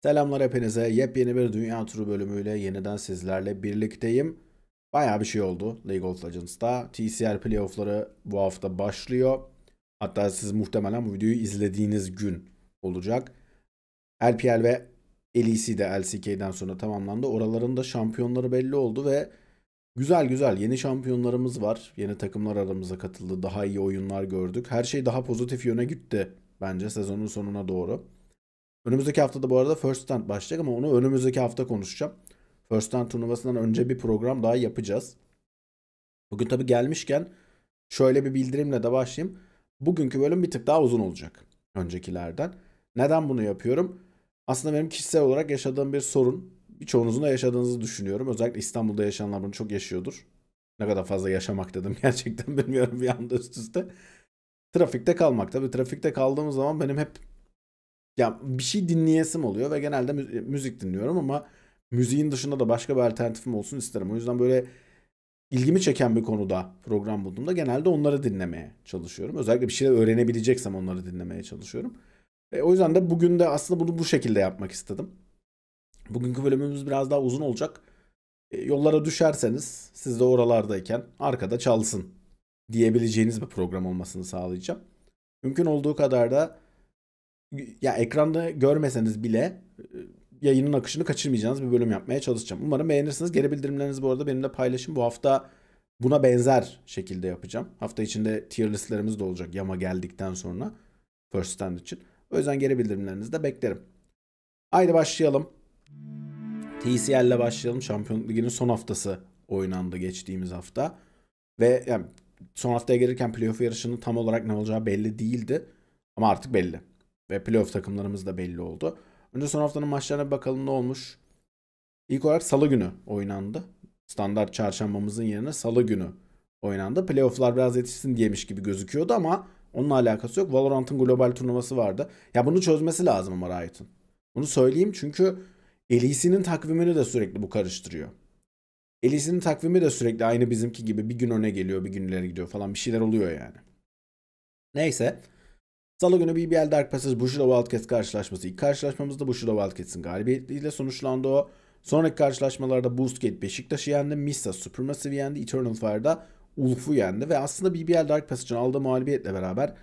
Selamlar hepinize. Yepyeni bir Dünya Turu bölümüyle yeniden sizlerle birlikteyim. Bayağı bir şey oldu League of Legends'ta. TCL playoff'ları bu hafta başlıyor. Hatta siz muhtemelen bu videoyu izlediğiniz gün olacak. LPL ve LEC de LCK'den sonra tamamlandı. Oraların da şampiyonları belli oldu ve güzel güzel yeni şampiyonlarımız var. Yeni takımlar aramıza katıldı. Daha iyi oyunlar gördük. Her şey daha pozitif yöne gitti bence sezonun sonuna doğru. Önümüzdeki haftada bu arada First Stand başlayacak ama onu önümüzdeki hafta konuşacağım. First Stand turnuvasından önce bir program daha yapacağız. Bugün tabii gelmişken şöyle bir bildirimle de başlayayım. Bugünkü bölüm bir tık daha uzun olacak öncekilerden. Neden bunu yapıyorum? Aslında benim kişisel olarak yaşadığım bir sorun. Birçoğunuzun da yaşadığınızı düşünüyorum. Özellikle İstanbul'da yaşayanlar bunu çok yaşıyordur. Ne kadar fazla yaşamak dedim gerçekten bilmiyorum bir anda üst üste. Trafikte kalmak. Tabii trafikte kaldığımız zaman benim hep ya bir şey dinleyesim oluyor ve genelde müzik dinliyorum ama müziğin dışında da başka bir alternatifim olsun isterim. O yüzden böyle ilgimi çeken bir konuda program bulduğumda genelde onları dinlemeye çalışıyorum. Özellikle bir şeyler öğrenebileceksem onları dinlemeye çalışıyorum. O yüzden de bugün de aslında bunu bu şekilde yapmak istedim. Bugünkü bölümümüz biraz daha uzun olacak. Yollara düşerseniz siz de oralardayken arkada çalsın diyebileceğiniz bir program olmasını sağlayacağım. Mümkün olduğu kadar da ya ekranda görmeseniz bile yayının akışını kaçırmayacağınız bir bölüm yapmaya çalışacağım. Umarım beğenirsiniz. Geri bildirimlerinizi bu arada benimle paylaşın. Bu hafta buna benzer şekilde yapacağım. Hafta içinde tier listlerimiz de olacak Yama geldikten sonra First Stand için. O yüzden geri bildirimlerinizi de beklerim. Haydi başlayalım. TCL ile başlayalım. Şampiyonluk Ligi'nin son haftası oynandı geçtiğimiz hafta. Ve yani son haftaya gelirken playoff yarışının tam olarak ne olacağı belli değildi. Ama artık belli. Ve playoff takımlarımız da belli oldu. Önce son haftanın maçlarına bir bakalım ne olmuş. İlk olarak salı günü oynandı. Standart çarşambamızın yerine salı günü oynandı. Playoff'lar biraz yetişsin diyemiş gibi gözüküyordu ama onunla alakası yok. Valorant'ın global turnuvası vardı. Ya bunu çözmesi lazım ama Riot'ın. Bunu söyleyeyim çünkü LEC'nin takvimini de sürekli bu karıştırıyor. LEC'nin takvimi de sürekli aynı bizimki gibi bir gün öne geliyor, bir gün ileri gidiyor falan bir şeyler oluyor yani. Neyse. Salı günü BBL Dark Passage Bushido Wildcats karşılaşması. İlk karşılaşmamızda Bushido Wildcats'in galibiyetiyle sonuçlandı o. Sonraki karşılaşmalarda Boostgate Beşiktaş'ı yendi. Missa Supermassive yendi. Eternal Fire'da Ulf'u yendi. Ve aslında BBL Dark Passage'ın aldığı mağlubiyetle beraber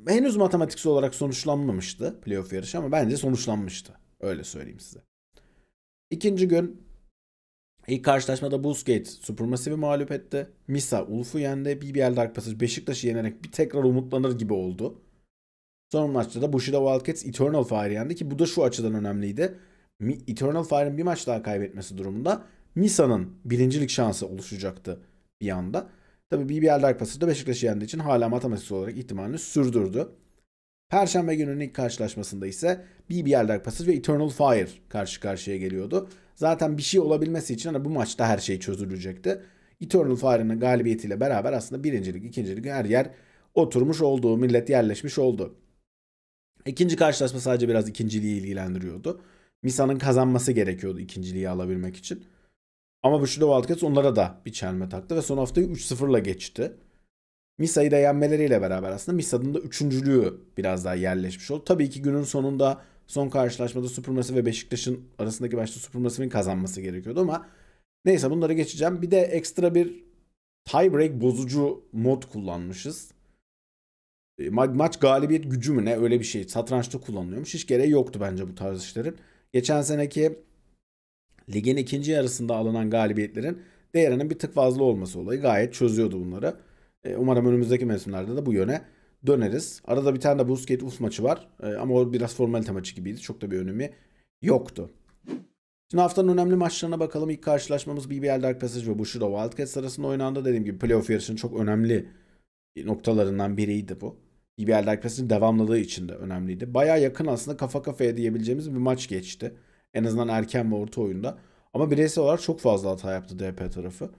henüz matematiksel olarak sonuçlanmamıştı playoff yarışı ama bence sonuçlanmıştı. Öyle söyleyeyim size. İkinci gün ilk karşılaşmada Boostgate Supermassive'i mağlup etti. Missa Ulf'u yendi. BBL Dark Passage Beşiktaş'ı yenerek bir tekrar umutlanır gibi oldu. Son maçta da Bushido Wildcats Eternal Fire yendi ki bu da şu açıdan önemliydi. Eternal Fire'ın bir maç daha kaybetmesi durumunda Misa'nın birincilik şansı oluşacaktı bir anda. Tabi BBL Dark Passage'da Beşiktaş'ı yendiği için hala matematiksel olarak ihtimalini sürdürdü. Perşembe gününün ilk karşılaşmasında ise BBL Dark Passage ve Eternal Fire karşı karşıya geliyordu. Zaten bir şey olabilmesi için hani bu maçta her şey çözülecekti. Eternal Fire'ın galibiyetiyle beraber aslında birincilik, ikincilik her yer oturmuş oldu, millet yerleşmiş oldu. İkinci karşılaşma sadece biraz ikinciliği ilgilendiriyordu. Misa'nın kazanması gerekiyordu ikinciliği alabilmek için. Ama Bushido Wildcats onlara da bir çelme taktı ve son haftayı 3-0'la geçti. Misa'yı da yenmeleriyle beraber aslında Misa'nın da üçüncülüğü biraz daha yerleşmiş oldu. Tabii ki günün sonunda son karşılaşmada Supermassive ve Beşiktaş'ın arasındaki başta Supermassive'in kazanması gerekiyordu ama neyse bunları geçeceğim. Bir de ekstra bir tiebreak bozucu mod kullanmışız. Maç galibiyet gücü mü ne öyle bir şey satrançta kullanılıyormuş. Hiç gereği yoktu bence bu tarz işlerin. Geçen seneki ligin ikinci yarısında alınan galibiyetlerin değerinin bir tık fazla olması olayı gayet çözüyordu bunları. Umarım önümüzdeki mevsimlerde de bu yöne döneriz. Arada bir tane de Busquets Uf maçı var. Ama o biraz formalite maçı gibiydi. Çok da bir önemi yoktu. Şimdi haftanın önemli maçlarına bakalım. İlk karşılaşmamız BBL Dark Passage ve Bushido Wildcats arasında oynandı. Dediğim gibi playoff yarışının çok önemli noktalarından biriydi bu. BBL Dark Passage'ın devamlılığı için de önemliydi. Baya yakın aslında kafa kafaya diyebileceğimiz bir maç geçti. En azından erken ve orta oyunda. Ama bireysel olarak çok fazla hata yaptı DP tarafı.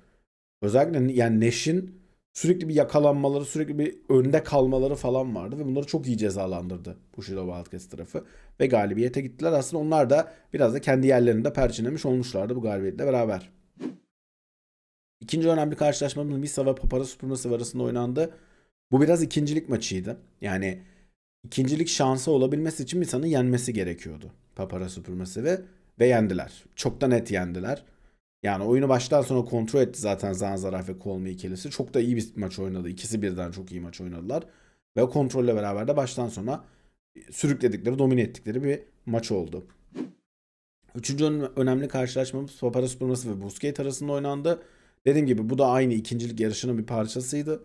Özellikle yani Nash'in sürekli bir yakalanmaları, sürekli bir önde kalmaları falan vardı ve bunları çok iyi cezalandırdı Bushido Wildcats tarafı. Ve galibiyete gittiler. Aslında onlar da biraz da kendi yerlerinde perçinlemiş olmuşlardı bu galibiyetle beraber. İkinci önemli karşılaşmamız Misa ve Papara Supermassive arasında oynandı. Bu biraz ikincilik maçıydı. Yani ikincilik şansı olabilmesi için Misa'nın yenmesi gerekiyordu. Papara süpürmesi ve yendiler. Çok da net yendiler. Yani oyunu baştan sona kontrol etti zaten Zanzaraf ve Colmy ikilisi. Çok da iyi bir maç oynadı. İkisi birden çok iyi maç oynadılar. Ve o kontrolle beraber de baştan sona sürükledikleri, domine ettikleri bir maç oldu. Üçüncü önemli karşılaşmamız Papara süpürmesi ve Busquets arasında oynandı. Dediğim gibi bu da aynı ikincilik yarışının bir parçasıydı.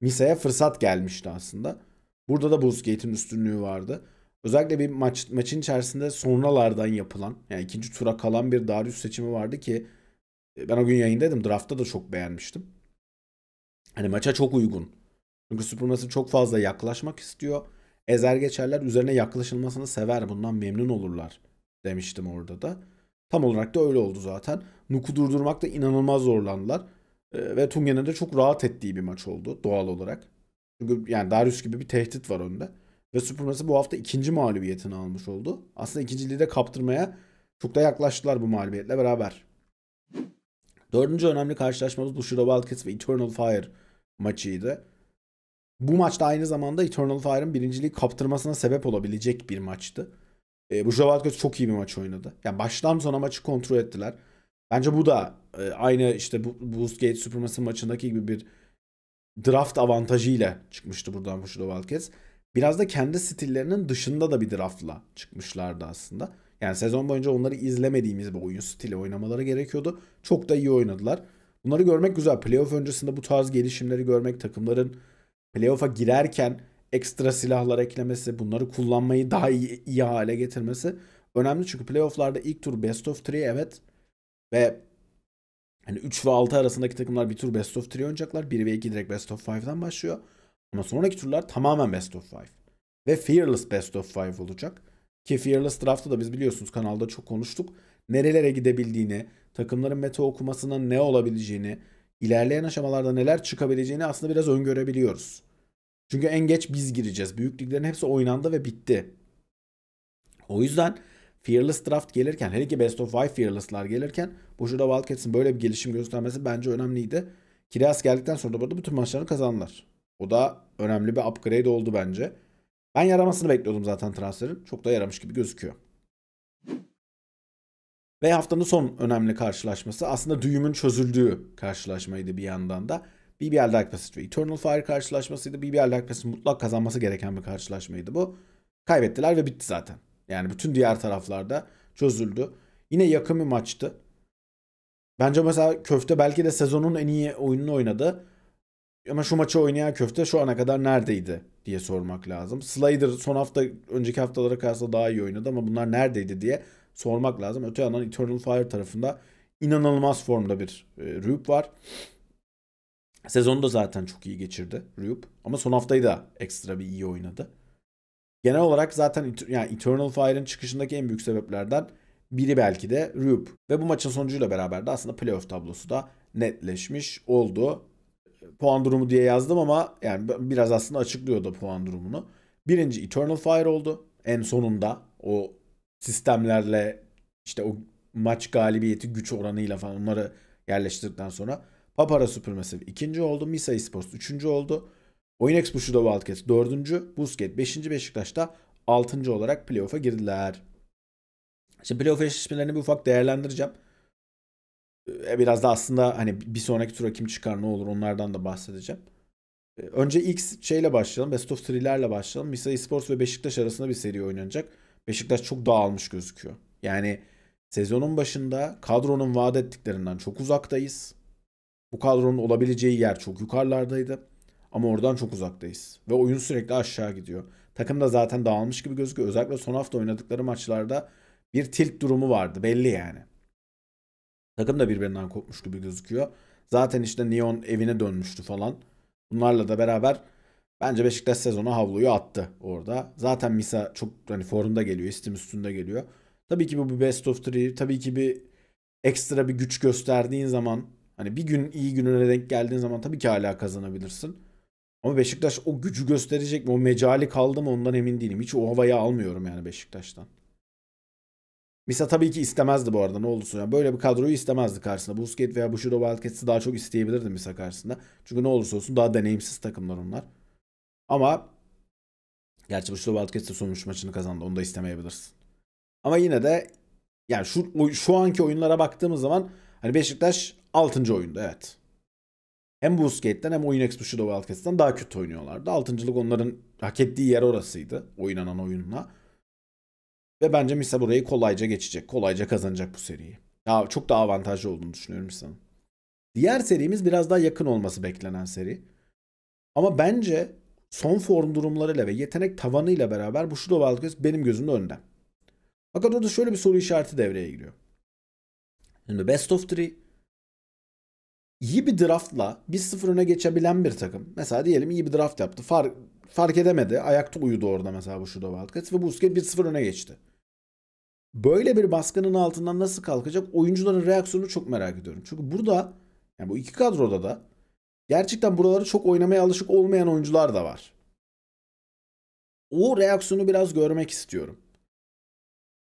Misa'ya fırsat gelmişti aslında. Burada da Busquets'in üstünlüğü vardı. Özellikle bir maçın içerisinde sonralardan yapılan, yani ikinci tura kalan bir Darius seçimi vardı ki ben o gün yayındaydım. Draft'ta da çok beğenmiştim. Hani maça çok uygun. Çünkü Supermassive çok fazla yaklaşmak istiyor. Ezer geçerler, üzerine yaklaşılmasını sever. Bundan memnun olurlar demiştim orada da. Tam olarak da öyle oldu zaten. Nuke'u durdurmakta inanılmaz zorlandılar. Ve Tungen'in de çok rahat ettiği bir maç oldu doğal olarak. Çünkü yani Darius gibi bir tehdit var önde. Ve Supermassive bu hafta ikinci mağlubiyetini almış oldu. Aslında ikinciliği de kaptırmaya çok da yaklaştılar bu mağlubiyetle beraber. Dördüncü önemli karşılaşmamız Bushido Wildcats ve Eternal Fire maçıydı. Bu maçta aynı zamanda Eternal Fire'ın birinciliği kaptırmasına sebep olabilecek bir maçtı. Bushido Wildcats çok iyi bir maç oynadı. Yani baştan sona maçı kontrol ettiler. Bence bu da aynı işte Boostgate Supremacy maçındaki gibi bir draft avantajıyla çıkmıştı buradan Bushido Wildcats. Biraz da kendi stillerinin dışında da bir draftla çıkmışlardı aslında. Yani sezon boyunca onları izlemediğimiz bir oyun stili oynamaları gerekiyordu. Çok da iyi oynadılar. Bunları görmek güzel. Playoff öncesinde bu tarz gelişimleri görmek, takımların playoff'a girerken ekstra silahlar eklemesi, bunları kullanmayı daha iyi hale getirmesi önemli. Çünkü playoff'larda ilk tur best of 3 evet ve hani 3 ve 6 arasındaki takımlar bir tur best of 3 oynayacaklar. 1 ve 2 direkt best of 5'den başlıyor. Ama sonraki turlar tamamen best of 5. Ve Fearless best of 5 olacak. Ki Fearless draft'ta da biz biliyorsunuz kanalda çok konuştuk. Nerelere gidebildiğini, takımların meta okumasının ne olabileceğini, ilerleyen aşamalarda neler çıkabileceğini aslında biraz öngörebiliyoruz. Çünkü en geç biz gireceğiz. Büyük liglerin hepsi oynandı ve bitti. O yüzden Fearless Draft gelirken, hele ki Best of Five Fearless'lar gelirken Bushido Wildcats'ın böyle bir gelişim göstermesi bence önemliydi. Kiraz geldikten sonra da burada bütün maçlarını kazandılar. O da önemli bir upgrade oldu bence. Ben yaramasını bekliyordum zaten transferin. Çok da yaramış gibi gözüküyor. Ve haftanın son önemli karşılaşması aslında düğümün çözüldüğü karşılaşmaydı bir yandan da. BBL Dark Passage ve Eternal Fire karşılaşmasıydı. BBL Dark Passage'in mutlak kazanması gereken bir karşılaşmaydı bu. Kaybettiler ve bitti zaten. Yani bütün diğer taraflarda çözüldü. Yine yakın bir maçtı. Bence mesela Köfte belki de sezonun en iyi oyununu oynadı. Ama şu maçı oynayan Köfte şu ana kadar neredeydi diye sormak lazım. Slayer son hafta önceki haftalara kıyasla daha iyi oynadı ama bunlar neredeydi diye sormak lazım. Öte yandan Eternal Fire tarafında inanılmaz formda bir Rube var. Sezonu da zaten çok iyi geçirdi Rube. Ama son haftayı da ekstra bir iyi oynadı. Genel olarak zaten yani Eternal Fire'ın çıkışındaki en büyük sebeplerden biri belki de Rube. Ve bu maçın sonucuyla beraber de aslında playoff tablosu da netleşmiş oldu. Puan durumu diye yazdım ama yani biraz aslında açıklıyordu puan durumunu. Birinci Eternal Fire oldu. En sonunda o sistemlerle işte o maç galibiyeti güç oranıyla falan onları yerleştirdikten sonra Papara Supermassive ikinci oldu. Misa Esports üçüncü oldu. Oyunex Bushido Wildcats dördüncü. Busquets beşinci. Beşiktaş'ta altıncı olarak playoff'a girdiler. Şimdi playoff eşleşmelerini bir ufak değerlendireceğim. Biraz da aslında hani bir sonraki tura kim çıkar ne olur onlardan da bahsedeceğim. Önce ilk şeyle başlayalım. Best of 3'lerle başlayalım. Misa Esports ve Beşiktaş arasında bir seri oynanacak. Beşiktaş çok dağılmış gözüküyor. Yani sezonun başında kadronun vaat ettiklerinden çok uzaktayız. Bu kadronun olabileceği yer çok yukarılardaydı. Ama oradan çok uzaktayız. Ve oyun sürekli aşağı gidiyor. Takım da zaten dağılmış gibi gözüküyor. Özellikle son hafta oynadıkları maçlarda bir tilt durumu vardı. Belli yani. Takım da birbirinden kopmuş gibi gözüküyor. Zaten işte Neon evine dönmüştü falan. Bunlarla da beraber bence Beşiktaş sezonu havluyu attı orada. Zaten Misa çok hani formda geliyor, istim üstünde geliyor. Tabii ki bu bir best of three. Tabii ki bir ekstra bir güç gösterdiğin zaman hani bir gün iyi gününe denk geldiğin zaman tabii ki hala kazanabilirsin. Ama Beşiktaş o gücü gösterecek mi? O mecali kaldı mı? Ondan emin değilim. Hiç o havayı almıyorum yani Beşiktaş'tan. Misa tabii ki istemezdi bu arada ne olursa. Yani böyle bir kadroyu istemezdi karşısında. Busquets veya Bushido Wildcats'i daha çok isteyebilirdi Misa karşısında. Çünkü ne olursa olsun daha deneyimsiz takımlar onlar. Ama Gerçi Bushido Wildcats de son 3 maçını kazandı. Onu da istemeyebilirsin. Ama yine de yani şu anki oyunlara baktığımız zaman hani Beşiktaş 6. oyunda, evet. Hem Busquets'ten hem Oyunex Bushido Wildcats'ten daha kötü oynuyorlardı. 6.lık onların hak ettiği yer orasıydı. Oynanan oyunla. Ve bence Misa burayı kolayca geçecek. Kolayca kazanacak bu seriyi. Ya çok daha avantajlı olduğunu düşünüyorum Misa'nın. Diğer serimiz biraz daha yakın olması beklenen seri. Ama bence son form durumlarıyla ve yetenek tavanıyla beraber Bushido Wildcats benim gözümde önde. Fakat orada şöyle bir soru işareti devreye giriyor. Şimdi Best of 3 iyi bir draftla 1-0 öne geçebilen bir takım. Mesela diyelim iyi bir draft yaptı. Fark edemedi. Ayakta uyudu orada mesela Bushido Wildcats ve Busquets 1-0 öne geçti. Böyle bir baskının altından nasıl kalkacak? Oyuncuların reaksiyonunu çok merak ediyorum. Çünkü burada yani bu iki kadroda da gerçekten buraları çok oynamaya alışık olmayan oyuncular da var. O reaksiyonu biraz görmek istiyorum.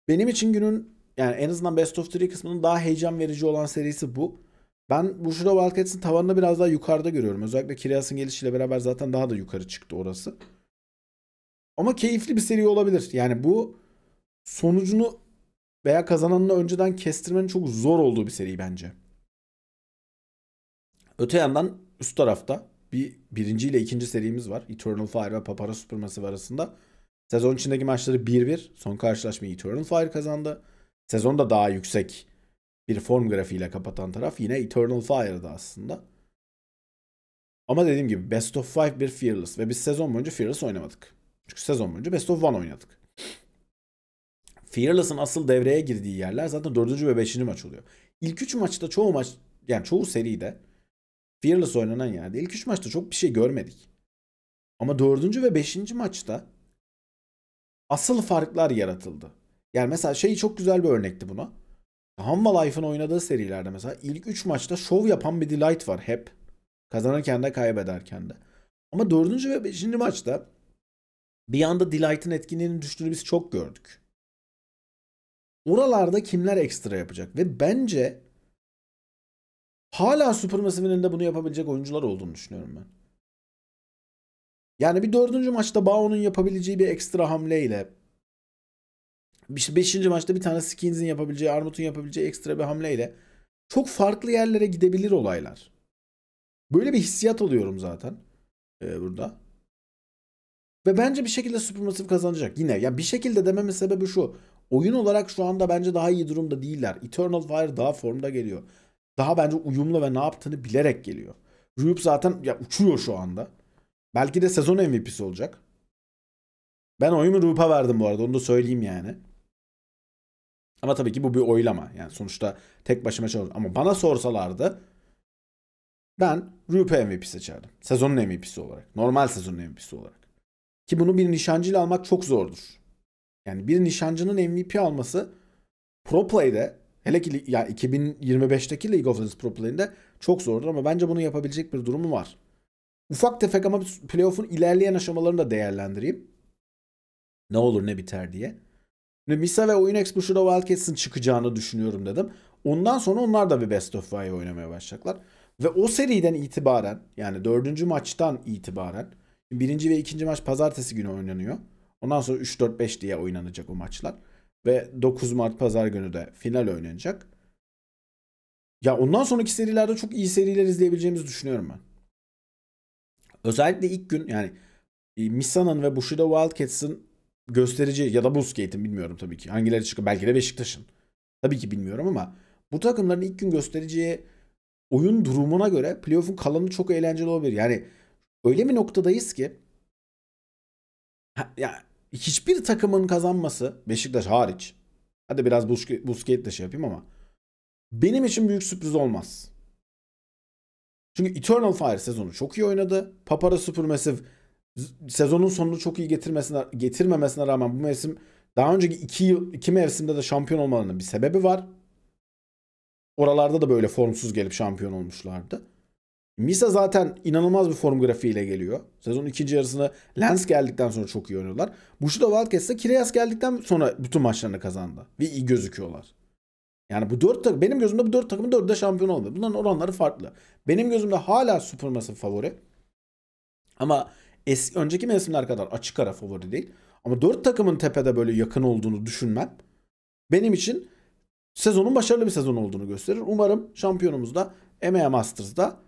Benim için günün yani en azından Best of 3 kısmının daha heyecan verici olan serisi bu. Ben Bushido Wildcats'ın tavanını biraz daha yukarıda görüyorum. Özellikle Kiryas'ın gelişiyle beraber zaten daha da yukarı çıktı orası. Ama keyifli bir seri olabilir. Yani bu sonucunu veya kazananını önceden kestirmenin çok zor olduğu bir seri bence. Öte yandan üst tarafta birinci ile ikinci serimiz var. Eternal Fire ve Papara Supermassive arasında. Sezon içindeki maçları 1-1. Son karşılaşmayı Eternal Fire kazandı. Sezon da daha yüksek bir form grafiğiyle kapatan taraf yine Eternal Fire'dı aslında. Ama dediğim gibi Best of 5 bir Fearless ve biz sezon boyunca Fearless oynamadık. Çünkü sezon boyunca Best of 1 oynadık. Fearless'ın asıl devreye girdiği yerler zaten 4. ve 5. maç oluyor. İlk 3 maçta çoğu maç yani çoğu seride Fearless oynanan yerde ilk 3 maçta çok bir şey görmedik. Ama 4. ve 5. maçta asıl farklar yaratıldı. Yani mesela çok güzel bir örnekti buna. Hanwha Life'ın oynadığı serilerde mesela ilk 3 maçta şov yapan bir Delight var hep. Kazanırken de kaybederken de. Ama 4. ve 5. maçta bir anda Delight'ın etkinliğinin düştüğünü biz çok gördük. Oralarda kimler ekstra yapacak? Ve bence hala Supermassive'nin de bunu yapabilecek oyuncular olduğunu düşünüyorum ben. Yani bir 4. maçta Bao'nun yapabileceği bir ekstra hamleyle 5. maçta bir tane Skins'in yapabileceği, Armut'un yapabileceği ekstra bir hamleyle çok farklı yerlere gidebilir olaylar. Böyle bir hissiyat alıyorum zaten burada. Ve bence bir şekilde Supermassive kazanacak. Yine ya bir şekilde dememin sebebi şu. Oyun olarak şu anda bence daha iyi durumda değiller. Eternal Fire daha formda geliyor. Daha bence uyumlu ve ne yaptığını bilerek geliyor. Rube zaten ya uçuyor şu anda. Belki de sezon MVP'si olacak. Ben oyumu Rube'a verdim bu arada. Onu da söyleyeyim yani. Ama tabii ki bu bir oylama. Yani sonuçta tek başıma çalışıyorum. Ama bana sorsalardı ben Rube MVP seçerdim. Sezonun MVP'si olarak. Normal sezonun MVP'si olarak. Ki bunu bir nişancıyla almak çok zordur. Yani bir nişancının MVP alması Pro Play'de hele ki yani 2025'teki League of Legends Pro Play'inde çok zordur ama bence bunu yapabilecek bir durumu var. Ufak tefek ama playoff'un ilerleyen aşamalarını da değerlendireyim. Ne olur ne biter diye. Misa ve Oyunex Bushido Wildcats'ın çıkacağını düşünüyorum dedim. Ondan sonra onlar da bir Best of Five oynamaya başlayacaklar. Ve o seriden itibaren yani 4. maçtan itibaren birinci ve ikinci maç pazartesi günü oynanıyor. Ondan sonra 3-4-5 diye oynanacak o maçlar. Ve 9 Mart pazar günü de final oynanacak. Ya ondan sonraki serilerde çok iyi seriler izleyebileceğimizi düşünüyorum ben. Özellikle ilk gün yani Misa'nın ve Bushido Wildcats'ın gösterici ya da Busquets'in bilmiyorum tabii ki. Hangileri çıkıyor? Belki de Beşiktaş'ın. Tabii ki bilmiyorum ama bu takımların ilk gün göstereceği oyun durumuna göre playoff'un kalanı çok eğlenceli olabilir. Yani öyle bir noktadayız ki ya hiçbir takımın kazanması Beşiktaş hariç. Hadi biraz Busquets de yapayım ama benim için büyük sürpriz olmaz. Çünkü Eternal Fire sezonu çok iyi oynadı. Papara Supermassive sezonun sonunu çok iyi getirmemesine rağmen bu mevsim daha önceki iki mevsimde de şampiyon olmalarının bir sebebi var. Oralarda da böyle formsuz gelip şampiyon olmuşlardı. Misa zaten inanılmaz bir form grafiğiyle geliyor. Sezonun ikinci yarısını Lens geldikten sonra çok iyi oynuyorlar. Bushido Wildcats ise Kireas geldikten sonra bütün maçlarını kazandı. Ve iyi gözüküyorlar. Yani bu benim gözümde bu 4 takımın 4'ü de şampiyon oldu. Bunların oranları farklı. Benim gözümde hala Supermassive favori. Ama önceki mevsimler kadar açık ara favori değil. Ama 4 takımın tepede böyle yakın olduğunu düşünmem benim için sezonun başarılı bir sezon olduğunu gösterir. Umarım şampiyonumuz da EMEA Masters'da.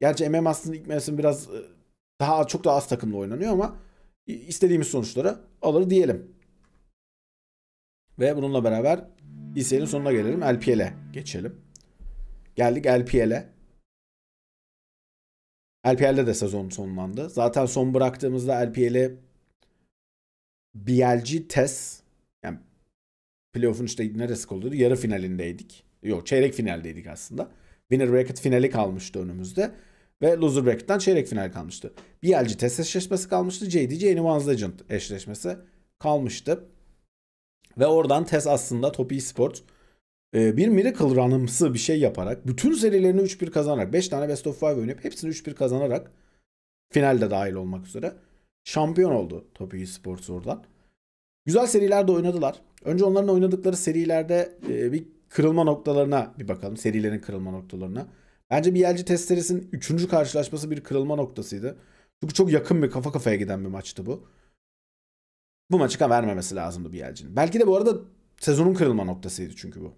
Gerçi EMEA Masters'ın ilk mevsim biraz çok daha az takımla oynanıyor ama istediğimiz sonuçları alır diyelim. Ve bununla beraber listenin sonuna gelelim. LPL'e geçelim. Geldik LPL'e. LPL'de de sezon sonlandı. Zaten son bıraktığımızda LPL'e BLG TES, yani playoff'un işte neresi oluyordu? Yarı finalindeydik. Yok, çeyrek finaldeydik aslında. Winner Bracket finali kalmıştı önümüzde. Ve Loser Bracket'tan çeyrek final kalmıştı. BLG TES eşleşmesi kalmıştı. JDG Anyone's Legend eşleşmesi kalmıştı. Ve oradan TES aslında Top Esports bir Miracle Run'ımsı bir şey yaparak, bütün serilerini 3-1 kazanarak, 5 tane Best of 5 oynayıp hepsini 3-1 kazanarak, finalde dahil olmak üzere şampiyon oldu Top Esports oradan. Güzel seriler de oynadılar. Önce onların oynadıkları serilerde bir kırılma noktalarına bir bakalım. Serilerin kırılma noktalarına. Bence BLG Test serisinin 3. karşılaşması bir kırılma noktasıydı. Çünkü çok yakın bir kafa kafaya giden bir maçtı bu. Bu maçı vermemesi lazımdı BLG'nin. Belki de bu arada sezonun kırılma noktasıydı çünkü bu.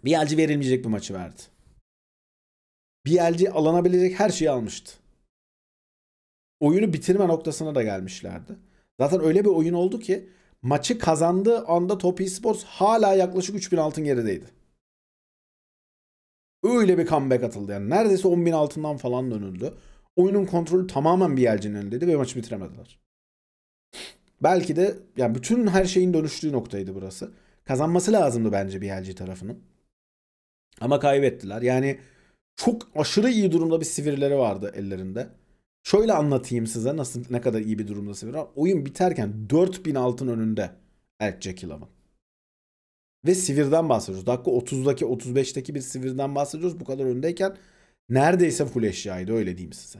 BLG verilmeyecek bir maçı verdi. BLG alınabilecek her şeyi almıştı. Oyunu bitirme noktasına da gelmişlerdi. Zaten öyle bir oyun oldu ki maçı kazandığı anda Top Esports hala yaklaşık 3000 altın gerideydi. Öyle bir comeback atıldı yani. Neredeyse 10.000 altından falan dönüldü. Oyunun kontrolü tamamen BLG'nin elindeydi ve maçı bitiremediler. Belki de yani bütün her şeyin dönüştüğü noktaydı burası. Kazanması lazımdı bence BLG tarafının. Ama kaybettiler. Yani çok aşırı iyi durumda bir sivrileri vardı ellerinde. Şöyle anlatayım size nasıl, ne kadar iyi bir durumda sivri var. Oyun biterken 4000 altın önünde Elk Jackilov'un. Ve sivirden bahsediyoruz. Dakika 30'daki 35'teki bir sivirden bahsediyoruz. Bu kadar öndeyken neredeyse full eşyaydı, öyle diyeyim size.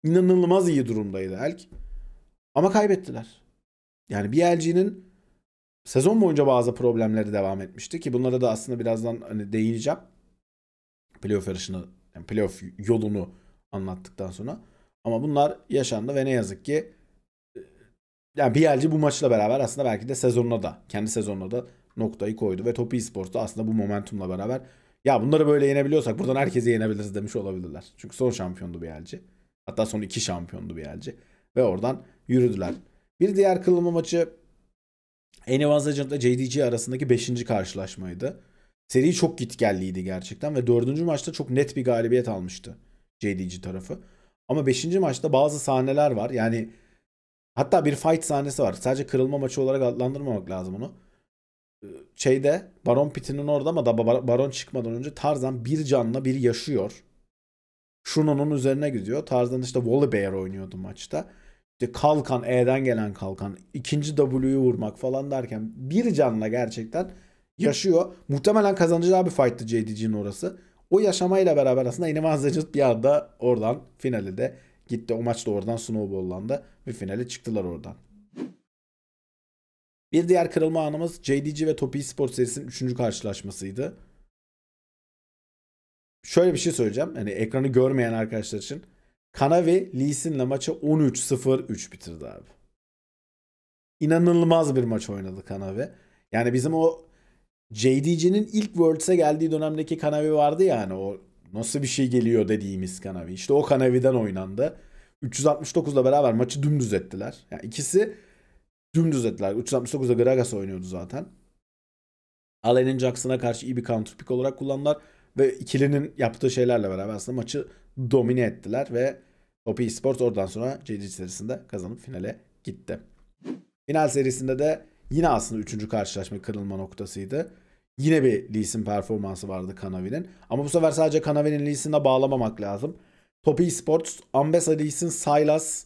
İnanılmaz iyi durumdaydı Elk. Ama kaybettiler. Yani BLG'nin sezon boyunca bazı problemleri devam etmişti ki bunlara da aslında birazdan hani değineceğim. Playoff yarışını, yani playoff yolunu anlattıktan sonra. Ama bunlar yaşandı ve ne yazık ki yani BLG bu maçla beraber aslında belki de sezonuna da, kendi sezonuna da noktayı koydu ve Top Esports da aslında bu momentumla beraber ya bunları böyle yenebiliyorsak buradan herkese yenebiliriz demiş olabilirler. Çünkü son şampiyondu BLG. Hatta son 2 şampiyondu BLG ve oradan yürüdüler. Bir diğer kırılma maçı Anyone's Legend ile JDG arasındaki 5. karşılaşmaydı. Seri çok gitgelliydi gerçekten ve 4. maçta çok net bir galibiyet almıştı JDG tarafı. Ama 5. maçta bazı sahneler var. Yani hatta bir fight sahnesi var. Sadece kırılma maçı olarak adlandırmamak lazım onu. Baron Pit'inin orada ama da Baron çıkmadan önce Tarzan bir canla bir yaşıyor. Shuno'nun üzerine gidiyor. Tarzan işte Volibear oynuyordu maçta. İşte kalkan, E'den gelen kalkan, ikinci W'yu vurmak falan derken bir canla gerçekten yaşıyor. Muhtemelen kazanacağı bir fight'tı JDG'nin orası. O yaşamayla beraber aslında Anyone's Legend bir anda oradan finali de gitti. O maç da oradan snowball'landı ve finale çıktılar oradan. Bir diğer kırılma anımız JDG ve Top Esports serisinin 3. karşılaşmasıydı. Şöyle bir şey söyleyeceğim. Hani ekranı görmeyen arkadaşlar için. Kanavi Lee Sin'le maçı 13-0-3 bitirdi abi. İnanılmaz bir maç oynadı Kanavi. Yani bizim o JDG'nin ilk Worlds'e geldiği dönemdeki Kanavi vardı yani, o nasıl bir şey geliyor dediğimiz Kanavi. İşte o Kanavi'den oynandı. 369'la beraber maçı dümdüz ettiler. Yani ikisi dümdüz ettiler. 369'da Gragas oynuyordu zaten. Allen'in Jackson'a karşı iyi bir counter pick olarak kullandılar. Ve ikilinin yaptığı şeylerle beraber aslında maçı domine ettiler. Ve Top Esports oradan sonra JDG serisinde kazanıp finale gitti. Final serisinde de yine aslında 3. karşılaşma kırılma noktasıydı. Yine bir Lee Sin performansı vardı Kanavi'nin. Ama bu sefer sadece Kanavi'nin Lee Sin'e bağlamamak lazım. Top Esports, Ambessa, Lee Sin, Sylas,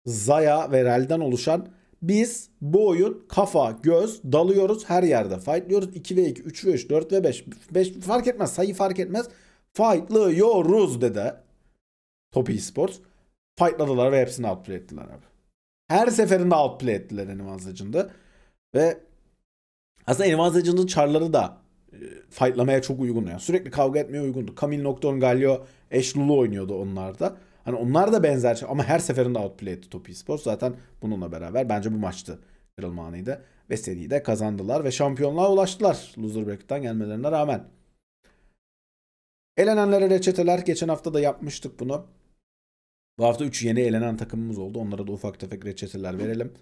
Zaya ve Rel'den oluşan, biz bu oyun kafa, göz, dalıyoruz her yerde. Fightlıyoruz 2v2, 3v3, 4v5, 5 fark etmez, sayı fark etmez. Fightlıyoruz dedi Top Esports. Fightladılar ve hepsini outplay ettiler abi. Her seferinde outplay ettiler Anyone's Legend'ı. Ve aslında Anyone's Legend'ın char'ları da fightlamaya çok uygun. Yani sürekli kavga etmeye uygundu. Camille Nocturne, Galio, Ashe Lulu oynuyordu onlarda. Hani onlar da benzer şey ama her seferinde outplay etti Top Esports. Zaten bununla beraber bence bu maçtı kırılma anıydı. Ve seriyi de kazandılar ve şampiyonluğa ulaştılar loser bracket'tan gelmelerine rağmen. Elenenlere reçeteler. Geçen hafta da yapmıştık bunu. Bu hafta 3 yeni elenen takımımız oldu. Onlara da ufak tefek reçeteler verelim.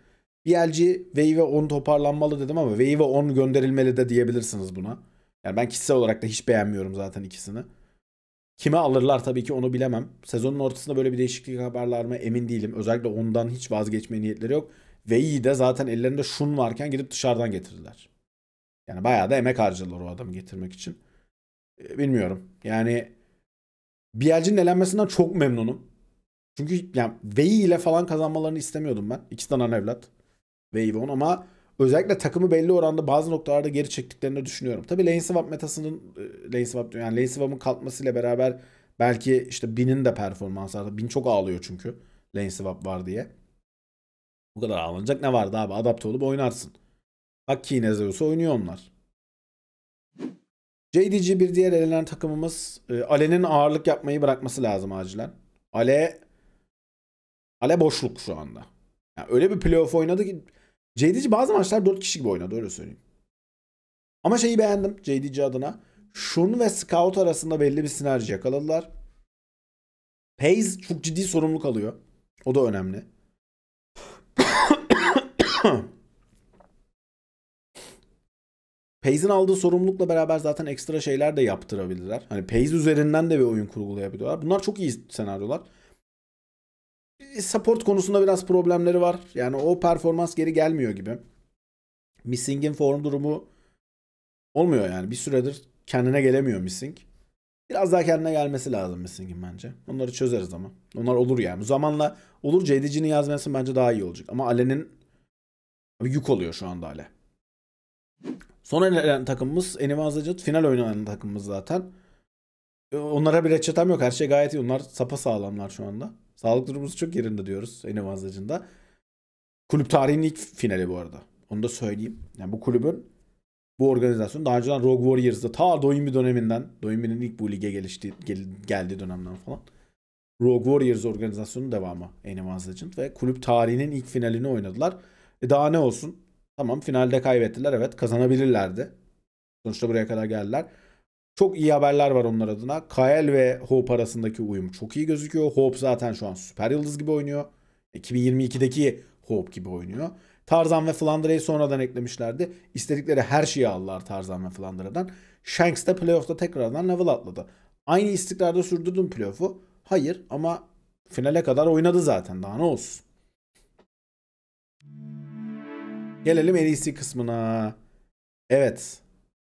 BLG Wave 10 toparlanmalı dedim ama Wave 10 gönderilmeli de diyebilirsiniz buna. Yani ben kişisel olarak da hiç beğenmiyorum zaten ikisini. Kime alırlar tabii ki onu bilemem. Sezonun ortasında böyle bir değişiklik yaparlar mı emin değilim. Özellikle ondan hiç vazgeçme niyetleri yok. Ve iyi de zaten ellerinde şun varken gidip dışarıdan getirdiler. Yani bayağı da emek harcadılar o adamı getirmek için. Bilmiyorum. Yani BLG'nin elenmesinden çok memnunum. Çünkü yani Vey ile falan kazanmalarını istemiyordum ben. İkisi de ana evlat. Vey ve on ama özellikle takımı belli oranda bazı noktalarda geri çektiklerini düşünüyorum. Tabii lane swap metasının lane swap'ın kalkmasıyla beraber belki işte Bin'in de performansı arttı. Bin çok ağlıyor çünkü lane swap var diye. Bu kadar ağlanacak ne vardı abi? Adapte olup oynarsın. Bak Kine Zeus'u oynuyor onlar. JDG bir diğer elenen takımımız. Ale'nin ağırlık yapmayı bırakması lazım acilen. Ale boşluk şu anda. Yani öyle bir playoff oynadı ki JDG bazı maçlar 4 kişi gibi oynadı öyle söyleyeyim. Ama şeyi beğendim JDG adına. Shun ve Scout arasında belli bir sinerji yakaladılar. Paze çok ciddi sorumluluk alıyor. O da önemli. Paze'in aldığı sorumlulukla beraber zaten ekstra şeyler de yaptırabilirler. Hani Paze üzerinden de bir oyun kurgulayabiliyorlar. Bunlar çok iyi senaryolar. Support konusunda biraz problemleri var. Yani o performans geri gelmiyor gibi. Missing'in form durumu olmuyor yani. Bir süredir kendine gelemiyor Missing. Biraz daha kendine gelmesi lazım Missing'in bence. Onları çözeriz ama. Onlar olur yani. Bu zamanla olur, JDG'nin yazması bence daha iyi olacak. Ama Ale'nin yük oluyor şu anda Ale. Son elenen takımımız Enivazlıcıt. Final oynanan takımımız zaten. Onlara bir reçetem yok. Her şey gayet iyi. Onlar sapasağlamlar şu anda. Sağlık durumumuz çok yerinde diyoruz Enivazlıcı'nda. Kulüp tarihinin ilk finali bu arada. Onu da söyleyeyim. Yani bu kulübün, bu organizasyon daha önceden Rogue Warriors'da ta Doinbi döneminden, Doinbi'nin ilk bu lige geldiği dönemden falan. Rogue Warriors organizasyonunun devamı Animals Legend ve kulüp tarihinin ilk finalini oynadılar. Daha ne olsun? Tamam, finalde kaybettiler, evet, kazanabilirlerdi. Sonuçta buraya kadar geldiler. Çok iyi haberler var onlar adına. Kael ve Hope arasındaki uyum çok iyi gözüküyor. Hope zaten şu an süper yıldız gibi oynuyor. 2022'deki Hope gibi oynuyor. Tarzan ve Flandra'yı sonradan eklemişlerdi. İstedikleri her şeyi aldılar Tarzan ve Flandra'dan. Shanks de playoff'ta tekrardan level atladı. Aynı istikrarda sürdürdüm playoff'u. Hayır ama finale kadar oynadı zaten. Daha ne olsun. Gelelim LEC kısmına. Evet.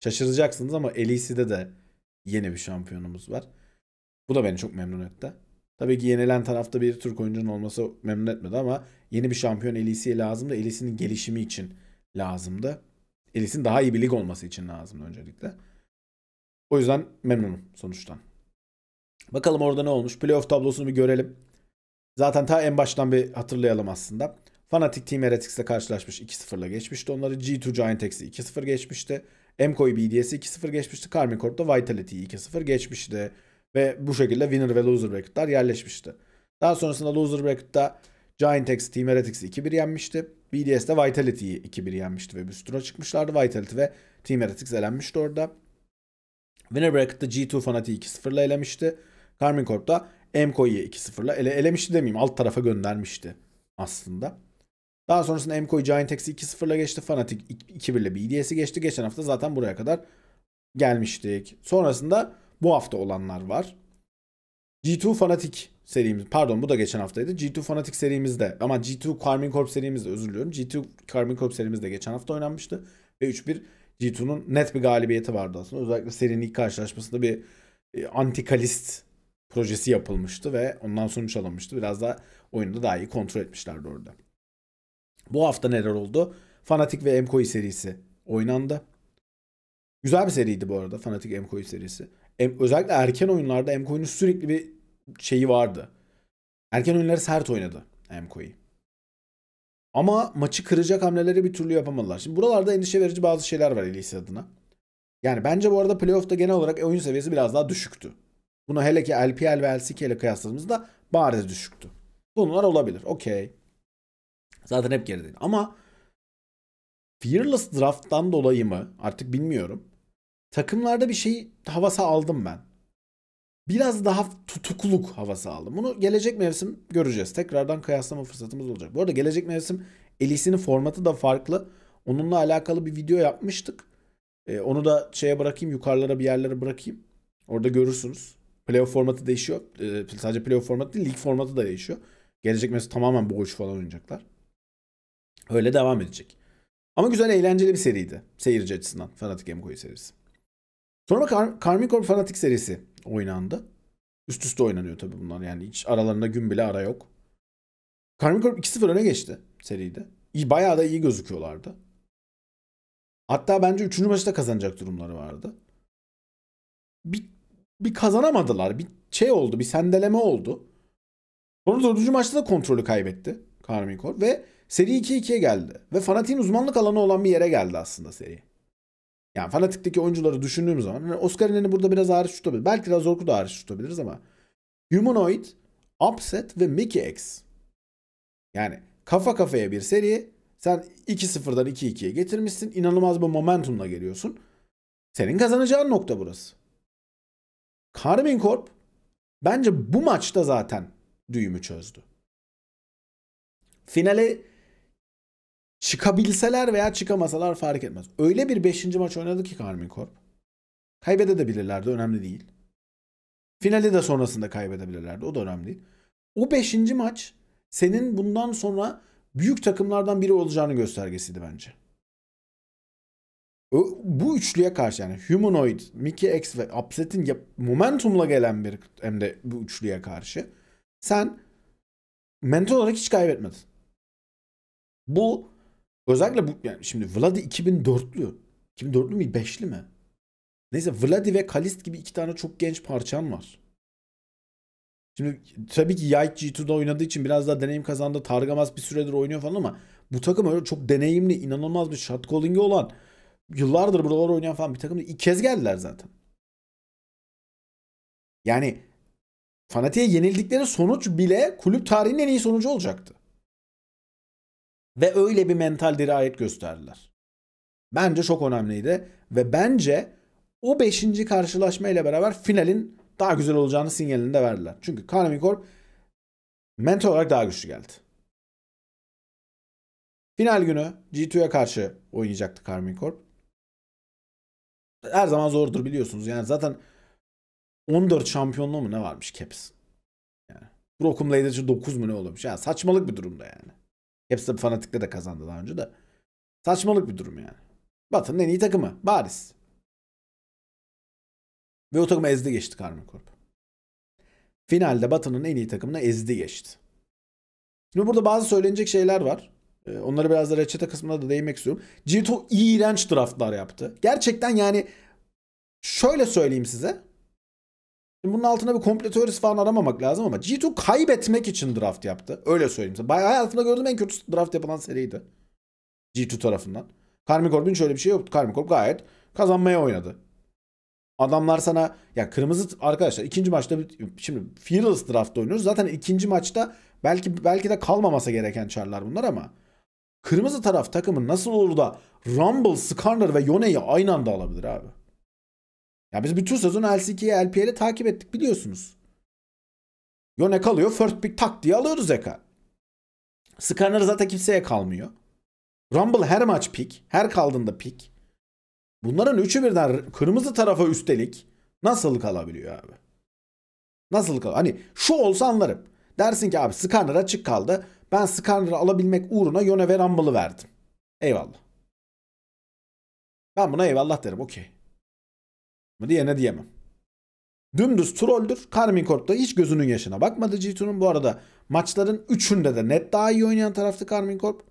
Şaşıracaksınız ama LEC'de de yeni bir şampiyonumuz var. Bu da beni çok memnun etti. Tabii ki yenilen tarafta bir Türk oyuncunun olması memnun etmedi ama yeni bir şampiyon LEC'ye lazımdı. LEC'nin gelişimi için lazımdı. LEC'nin daha iyi bir lig olması için lazımdı öncelikle. O yüzden memnunum sonuçtan. Bakalım orada ne olmuş. Playoff tablosunu bir görelim. Zaten ta en baştan bir hatırlayalım aslında. Fnatic Team Heretics'le karşılaşmış, 2-0'la geçmişti onları. G2 Giant X'i 2-0 geçmişti. MKO'yu BDS'i 2-0 geçmişti. Karmine Corp'ta Vitality'yi 2-0 geçmişti. Ve bu şekilde winner ve loser bracket'lar yerleşmişti. Daha sonrasında loser bracket'ta Giant X Team Heretics'i 2-1 yenmişti. BDS'de Vitality'yi 2-1 yenmişti ve bir üst tura çıkmışlardı. Vitality ve Team Heretics elenmişti orada. Winner bracket'ta G2 Fnatic'i 2-0'la elemişti. Karmine Corp'ta MKO'yu 2-0'la elemişti demeyeyim. Alt tarafa göndermişti aslında. Daha sonrasında MKO'yu Giant X'i 2-0'la geçti. Fnatic 2-1'le BDS'i geçti. Geçen hafta zaten buraya kadar gelmiştik. Sonrasında bu hafta olanlar var. G2 Fnatic serimiz, pardon bu da geçen haftaydı. G2 Fnatic serimizde ama G2 Karmine Corp serimizde, özür diliyorum. G2 Karmine Corp serimizde geçen hafta oynanmıştı. Ve 3-1 G2'nun net bir galibiyeti vardı aslında. Özellikle serinin ilk karşılaşmasında bir antikalist projesi yapılmıştı ve ondan sonuç alınmıştı. Biraz da oyunu da daha iyi kontrol etmişlerdi orada. Bu hafta neler oldu? Fnatic ve MKO'yu serisi oynandı. Güzel bir seriydi bu arada Fnatic MKO'yu serisi. Özellikle erken oyunlarda MKO'nun sürekli bir şeyi vardı. Erken oyunları sert oynadı MKO'yu. Ama maçı kıracak hamleleri bir türlü yapamadılar. Şimdi buralarda endişe verici bazı şeyler var LEC adına. Yani bence bu arada playoff'ta genel olarak oyun seviyesi biraz daha düşüktü. Bunu hele ki LPL ve LCK ile kıyasladığımızda bariz düşüktü. Bunlar olabilir. Okey. Zaten hep gerideydi. Ama Fearless Draft'tan dolayı mı artık bilmiyorum. Takımlarda bir şey havası aldım ben. Biraz daha tutukluk havası aldım. Bunu gelecek mevsim göreceğiz. Tekrardan kıyaslama fırsatımız olacak. Bu arada gelecek mevsim Elis'in formatı da farklı. Onunla alakalı bir video yapmıştık. Onu da şeye bırakayım, yukarılara bir yerlere bırakayım. Orada görürsünüz. Playoff formatı değişiyor. Sadece playoff formatı değil, lig formatı da değişiyor. Gelecek mevsim tamamen boğuş falan oynayacaklar. Öyle devam edecek. Ama güzel, eğlenceli bir seriydi. Seyirci açısından. Fnatic MCOI serisi. Sonra Karmine Corp Fnatic serisi oynandı. Üst üste oynanıyor tabii bunlar. Yani hiç aralarında gün bile ara yok. Karmine Corp 2-0 öne geçti seride. Bayağı da iyi gözüküyorlardı. Hatta bence 3. maçta kazanacak durumları vardı. Bir, bir kazanamadılar. Bir şey oldu. Bir sendeleme oldu. Sonra 4. maçta da kontrolü kaybetti Karmine Corp. Ve seri 2-2'ye geldi. Ve Fnatic'in uzmanlık alanı olan bir yere geldi aslında seri. Yani Fnatic'teki oyuncuları düşündüğümüz zaman yani Oscar'ın burada biraz hariç tutabilir. Belki de Zork'u da hariç tutabiliriz ama Humanoid, Upset ve Mickey X. Yani kafa kafaya bir seri. Sen 2-0'dan 2-2'ye getirmişsin. İnanılmaz bir momentumla geliyorsun. Senin kazanacağın nokta burası. Karmine Corp bence bu maçta zaten düğümü çözdü. Finale çıkabilseler veya çıkamasalar fark etmez. Öyle bir 5. maç oynadı ki Karmine Corp. Kaybedebilirlerdi, önemli değil. Finali de sonrasında kaybedebilirlerdi, o da önemli değil. O 5. maç senin bundan sonra büyük takımlardan biri olacağını göstergesiydi bence. Bu üçlüye karşı yani Humanoid, Mickey X ve Upset'in momentumla gelen bir hem de bu üçlüye karşı sen mental olarak hiç kaybetmedin. Bu özellikle bu yani şimdi Vladi 2004'lü. 2004'lü mü 5'li mi? Neyse Vladi ve Kalist gibi 2 tane çok genç parçan var. Şimdi tabii ki Yike G2'da oynadığı için biraz daha deneyim kazandı. Targamas bir süredir oynuyor falan ama bu takım öyle çok deneyimli, inanılmaz bir shot calling'i olan, yıllardır buralar oynayan falan bir takım. İlk kez geldiler zaten. Yani Fanatik'e yenildikleri sonuç bile kulüp tarihinin en iyi sonucu olacaktı. Ve öyle bir mental dirayet gösterdiler. Bence çok önemliydi. Ve bence o 5. karşılaşma ile beraber finalin daha güzel olacağını sinyalini de verdiler. Çünkü Karmine Corp mental olarak daha güçlü geldi. Final günü G2'ye karşı oynayacaktı Karmine Corp. Her zaman zordur biliyorsunuz. Yani zaten 14 şampiyonluğu mu ne varmış Caps? Yani Broken Lader'cı 9 mu ne olmuş? Yani saçmalık bir durumda yani. Caps de Fnatic'te de kazandı daha önce de. Saçmalık bir durum yani. Batı'nın en iyi takımı. Bariz. Ve o takımı ezdi geçti Karmine Corp. Finalde Batı'nın en iyi takımına ezdi geçti. Şimdi burada bazı söylenecek şeyler var. Onları biraz da reçete kısmına da değinmek istiyorum. G2 iğrenç draftlar yaptı. Gerçekten yani şöyle söyleyeyim size. Şimdi bunun altına bir komplo teorisi falan aramamak lazım ama G2 kaybetmek için draft yaptı. Öyle söyleyeyim size. Bayağı hayatımda gördüğüm en kötü draft yapılan seriydi. G2 tarafından. Karmine Corp'un şöyle bir şey yoktu. Karmine Corp gayet kazanmaya oynadı. Adamlar sana ya kırmızı arkadaşlar ikinci maçta şimdi Fearless draft oynuyoruz. Zaten ikinci maçta belki de kalmaması gereken çarlar bunlar ama kırmızı taraf takımın nasıl olur da Rumble, Skarner ve Yone'yi aynı anda alabilir abi? Ya biz bütün sezon LCK'yi LPL'i takip ettik biliyorsunuz. Yone kalıyor, first pick tak diye alıyoruz Zeka. Skarner zaten kimseye kalmıyor. Rumble her maç pick, her kaldığında pick. Bunların üçü birden kırmızı tarafa üstelik nasıl kalabiliyor abi? Nasıl kalıyor? Hani şu olsa anlarım. Dersin ki abi Skarner açık kaldı. Ben Skarner'ı alabilmek uğruna Yone ve Rumble'ı verdim. Eyvallah. Ben buna eyvallah derim, okey. Ama diyene diyemem. Dümdüz trolldür. Karmine Corp da hiç gözünün yaşına bakmadı G2'nun. Bu arada maçların üçünde de net daha iyi oynayan taraftı Karmine Corp.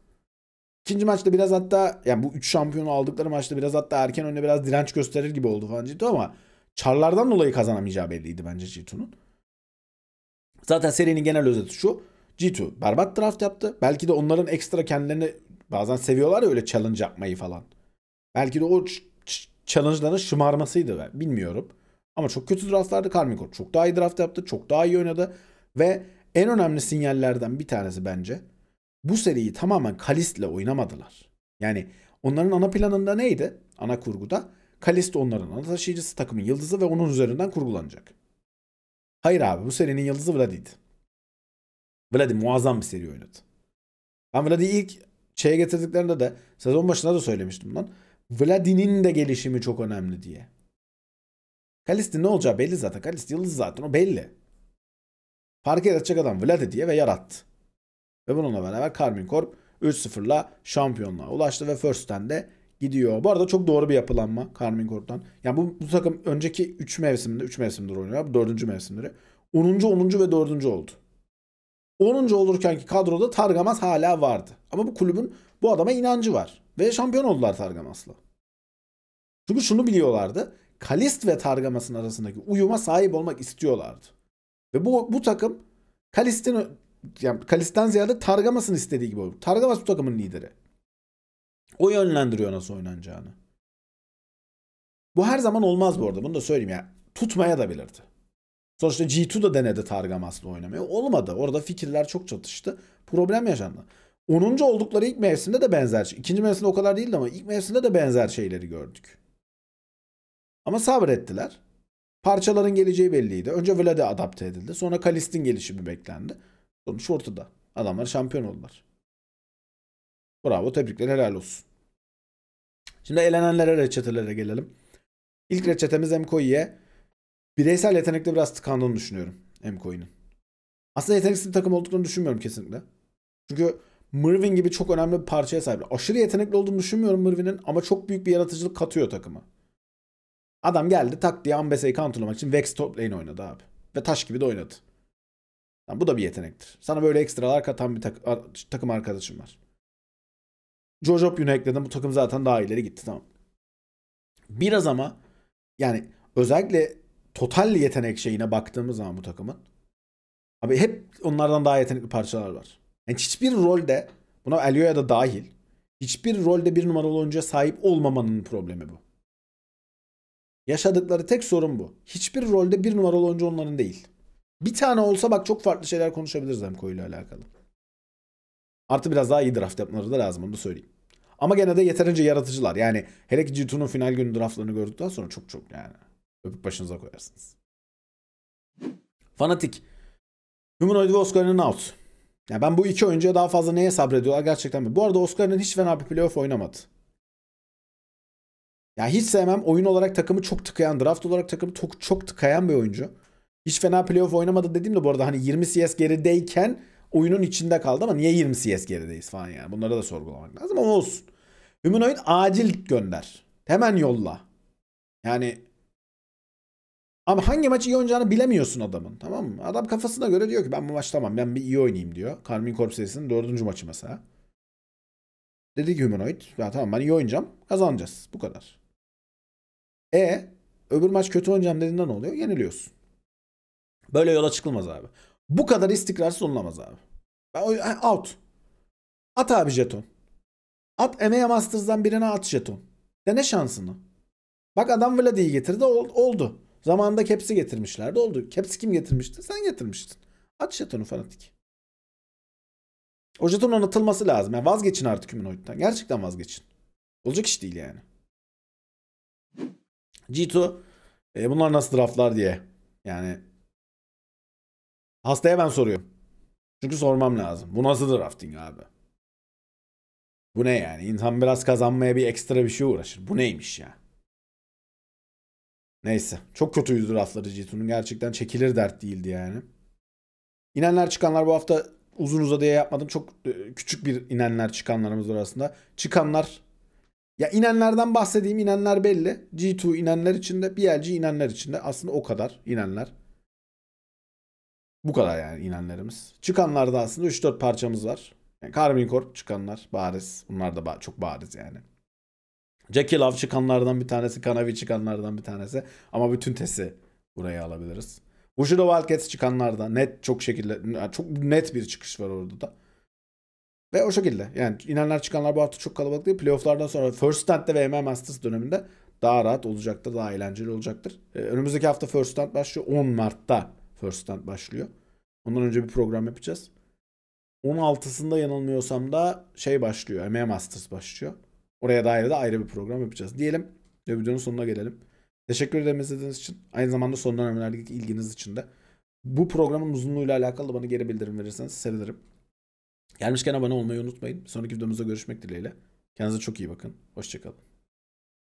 İkinci maçta biraz hatta yani bu 3 şampiyonu aldıkları maçta biraz hatta erken önüne biraz direnç gösterir gibi oldu falan G2 ama çarlardan dolayı kazanamayacağı belliydi bence G2'nun. Zaten serinin genel özeti şu. G2 berbat draft yaptı. Belki de onların ekstra kendilerini bazen seviyorlar ya öyle challenge yapmayı falan. Belki de o challenge'ların şımarmasıydı ben bilmiyorum. Ama çok kötü draftlardı. Karmine Corp çok daha iyi draft yaptı. Çok daha iyi oynadı. Ve en önemli sinyallerden bir tanesi bence, bu seriyi tamamen Kalist'le oynamadılar. Yani onların ana planında neydi? Ana kurguda Kalist onların ana taşıyıcısı, takımın yıldızı ve onun üzerinden kurgulanacak. Hayır abi, bu serinin yıldızı Vladi'ydi. Vladi muazzam bir seri oynadı. Ben Vladi'yi ilk şeye getirdiklerinde de sezon başında da söylemiştim lan. Vladi'nin de gelişimi çok önemli diye. Kalist'in ne olacağı belli zaten. Kalist yıldız zaten, o belli. Fark yaratacak adam Vladi diye ve yarattı. Ve bununla beraber Karmine Corp 3-0'la şampiyonluğa ulaştı ve First'ten de gidiyor. Bu arada çok doğru bir yapılanma Karmine Corp'tan. Yani bu takım önceki 3 mevsiminde, 3 mevsimdir oynuyor. 4. mevsimleri. 10. ve 4. oldu. 10. olurkenki kadroda Targamas hala vardı. Ama bu kulübün bu adama inancı var. Ve şampiyon oldular Targamas'la. Çünkü şunu biliyorlardı. Kalist ve Targamas'ın arasındaki uyuma sahip olmak istiyorlardı. Ve bu takım Kalist'ten ziyade Targamas'ın istediği gibi oldu. Targamas bu takımın lideri. O yönlendiriyor nasıl oynanacağını. Bu her zaman olmaz bu arada. Bunu da söyleyeyim ya. Tutmaya da bilirdi. Sonuçta G2 da denedi Targamas'la oynamayı. Olmadı. Orada fikirler çok çatıştı. Problem yaşandı. 10. oldukları ilk mevsimde de benzer şey. İkinci mevsimde o kadar değildi ama ilk mevsimde de benzer şeyleri gördük. Ama sabrettiler. Parçaların geleceği belliydi. Önce Vladi adapte edildi. Sonra Kalist'in gelişimi beklendi. Sonuç ortada. Adamlar şampiyon oldular. Bravo, tebrikler, helal olsun. Şimdi elenenlere, reçetelere gelelim. İlk reçetemiz MKOI'ye. Bireysel yetenekte biraz tıkandığını düşünüyorum MKOI'nin. Aslında yeteneksiz bir takım olduklarını düşünmüyorum kesinlikle. Çünkü Mırvin gibi çok önemli bir parçaya sahip. Aşırı yetenekli olduğunu düşünmüyorum Mırvin'in ama çok büyük bir yaratıcılık katıyor takıma. Adam geldi tak diye Ambesse'yi counterlamak için Vex top lane oynadı abi. Ve taş gibi de oynadı. Yani bu da bir yetenektir. Sana böyle ekstralar katan bir takım arkadaşım var. Jojopyun'u ekledim. Bu takım zaten daha ileri gitti, tamam. Biraz ama yani özellikle total yetenek şeyine baktığımız zaman bu takımın abi hep onlardan daha yetenekli parçalar var. Yani hiçbir rolde, buna Elio'ya da dahil, hiçbir rolde bir numaralı oyuncuya sahip olmamanın problemi bu. Yaşadıkları tek sorun bu. Hiçbir rolde bir numaralı oyuncu onların değil. Bir tane olsa bak çok farklı şeyler konuşabiliriz Emko ile alakalı. Artı biraz daha iyi draft yapmaları da lazım, onu da söyleyeyim. Ama gene de yeterince yaratıcılar. Yani hele ki G2'nun final günü draftlarını gördükten sonra çok yani öpüp başınıza koyarsınız. Fanatik. Humanoid ve Oscar'ın out. Yani ben bu iki oyuncuya daha fazla neye sabrediyorlar gerçekten mi? Bu arada Oscar'ın hiç fena bir playoff oynamadı. Yani hiç sevmem. Oyun olarak takımı çok tıkayan, draft olarak takımı çok tıkayan bir oyuncu. Hiç fena playoff oynamadı dediğimde bu arada hani 20 CS gerideyken oyunun içinde kaldı ama niye 20 CS gerideyiz falan yani. Bunları da sorgulamak lazım ama olsun. Humanoid acil gönder. Hemen yolla. Yani ama hangi maçı iyi oynayacağını bilemiyorsun adamın, tamam mı? Adam kafasına göre diyor ki ben bu maç tamam, ben bir iyi oynayayım diyor. Karmine Corp serisinin 4. maçı mesela. Dedi ki Humanoid ya tamam ben iyi oynayacağım, kazanacağız, bu kadar. Öbür maç kötü oynayacağım dediğinde ne oluyor? Yeniliyorsun. Böyle yola çıkılmaz abi. Bu kadar istikrarsız olunamaz abi. Out. At abi jeton. At EMEA Masters'dan birine at jeton. Dene şansını. Bak adam Vladi'yi getirdi, oldu. Zamanında Caps'i getirmişlerdi, oldu. Caps'i kim getirmişti? Sen getirmiştin. At jetonu Fanatik. O jetonun atılması lazım. Yani vazgeçin artık Humanoid'den. Gerçekten vazgeçin. Olacak iş değil yani. G2 bunlar nasıl draftlar diye. Yani hastaya ben soruyorum. Çünkü sormam lazım. Bu nasıl drafting abi? Bu ne yani? İnsan biraz kazanmaya bir ekstra bir şey uğraşır. Bu neymiş ya? Neyse. Çok kötüydü draftları G2'nun. Gerçekten çekilir dert değildi yani. İnenler çıkanlar bu hafta uzun uzadıya yapmadım. Çok küçük bir inenler çıkanlarımız var aslında. Çıkanlar, ya inenlerden bahsedeyim. İnenler belli. G2 inenler içinde, BLG inenler içinde. Aslında o kadar inenler. Bu kadar yani inenlerimiz. Çıkanlarda aslında 3-4 parçamız var. Yani Karmine Corp çıkanlar bariz. Bunlar da çok bariz yani. Jackie Love çıkanlardan bir tanesi. Kanavi çıkanlardan bir tanesi. Ama bütün tesi buraya alabiliriz. Bushido Wildcats çıkanlardan net çok net bir çıkış var orada da. Ve o şekilde yani inenler çıkanlar bu hafta çok kalabalık değil. Playoff'lardan sonra First Stand'de ve MM Masters döneminde daha rahat olacaktır, daha eğlenceli olacaktır. Önümüzdeki hafta First Stand başlıyor. 10 Mart'ta First Stand başlıyor. Ondan önce bir program yapacağız. 16'sında yanılmıyorsam da şey başlıyor. EMEA Masters başlıyor. Oraya dair de ayrı bir program yapacağız. Diyelim ve videonun sonuna gelelim. Teşekkür ederim izlediğiniz için. Aynı zamanda son dönemlerdeki ilginiz için de. Bu programın uzunluğuyla alakalı bana geri bildirim verirseniz sevinirim. Gelmişken abone olmayı unutmayın. Sonraki videomuzda görüşmek dileğiyle. Kendinize çok iyi bakın. Hoşçakalın.